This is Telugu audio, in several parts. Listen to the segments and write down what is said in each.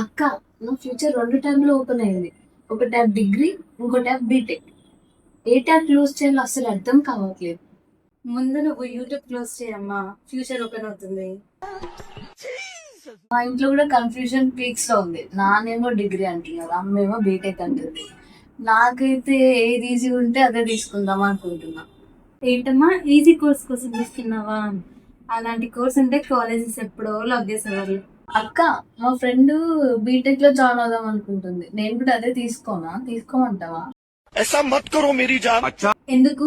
అక్క, నా ఫ్యూచర్ 2 ట్యాబ్‌లో ఓపెన్ అయింది. ఒక ట్యాబ్ డిగ్రీ, ఇంకో ట్యాబ్ బీటెక్. ఏ ట్యాబ్ క్లోజ్ చేయాలో అస్సలు అర్థం కావట్లేదు. ముందు నువ్వు యూట్యూబ్ క్లోజ్ చేయమ్మా, ఫ్యూచర్ ఓపెన్ అవుతుంది. మా ఇంట్లో కూడా కన్‌ఫ్యూజన్ పీక్స్‌లో ఉంది. నాన్నేమో డిగ్రీ అంటున్నారు. అమ్మేమో బీటెక్ అంటుంది. నాకైతే ఏది ఈజీగా ఉంటే అదే తీసుకుందాం అనుకుంటున్నా. ఏంటమ్మా, ఈజీ కోర్స్ కోసం చూస్తున్నావా? అలాంటి కోర్స్ ఉంటే కాలేజెస్ ఎప్పుడో లగ్గేసేవాళ్ళు. అక్క, మా ఫ్రెండ్ బీటెక్‌లో జాయిన్ అవుదాం అనుకుంటుంది. నేను కూడా అదే తీసుకోనా? తీసుకోమంటావా? ऐसा मत करो मेरी जान। ఎందుకు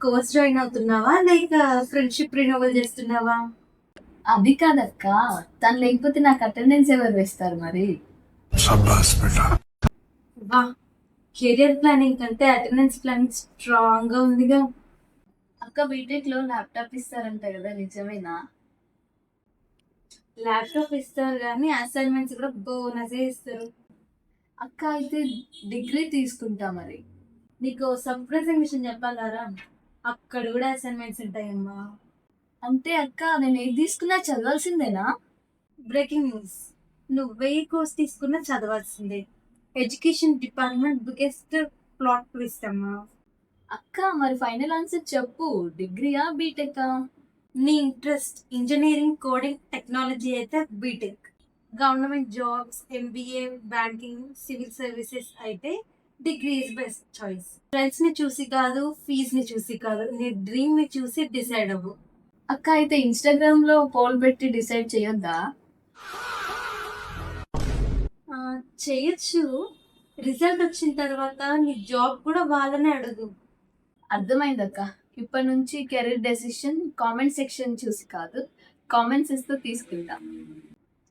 కోర్స్ జాయిన్ అవుతున్నావా, లేక ఫ్రెండ్షిప్ రినోవల్ చేస్తున్నావా? అది కాదక్క. తను లేకపోతే నాకు అటెండెన్స్ ఎవరు వేస్తారు మరి? వా, కెరియర్ ప్లానింగ్ కంటే అటెండెన్స్ ప్లానింగ్ స్ట్రాంగ్ గా ఉందిగా. అక్క, బీటెక్‌లో ల్యాప్‌టాప్ ఇస్తారంట కదా, నిజమేనా? ల్యాప్టాప్ ఇస్తారు కానీ అసైన్మెంట్స్ కూడా బోనసే ఇస్తారు. అక్క, అయితే డిగ్రీ తీసుకుంటా మరి. నీకు సర్ప్రైజింగ్ విషయం చెప్పాలారా? అక్కడ కూడా అసైన్మెంట్స్ ఉంటాయమ్మా. అంటే అక్క, నేను ఏది తీసుకున్నా చదవాల్సిందేనా? బ్రేకింగ్ న్యూస్, నువ్వు ఏ కోర్స్ తీసుకున్నా చదవాల్సిందే. Education department biggest plot twist అమ్మా. అక్క, మరి ఫైనల్ ఆన్సర్ చెప్పు. డిగ్రీయా బీటెకా? నీ ఇంట్రెస్ట్ ఇంజనీరింగ్, కోడింగ్, టెక్నాలజీ అయితే B Tech. Government jobs, MBA, banking, civil services అయితే degree is best choice. Friends ని చూసి కాదు, ఫీజ్ ని చూసి కాదు, నీ డ్రీమ్ ని చూసి డిసైడ్ అవ్వు. అక్క, అయితే ఇన్‌స్టాగ్రామ్‌లో పోల్ పెట్టి డిసైడ్ చేయొద్దా? ఆ, చేయొచ్చు. రిజల్ట్ వచ్చిన తర్వాత నీ జాబ్ కూడా వాళ్ళనే అడుగు. అర్థమైందక్క. ఇప్పటి నుంచి కెరీర్ డెసిషన్ కామెంట్ సెక్షన్ చూసి కాదు, కామెంట్స్ ఇస్తూ తీసుకుంటా.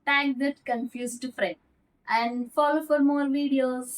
Tag that confused friend and follow for more videos.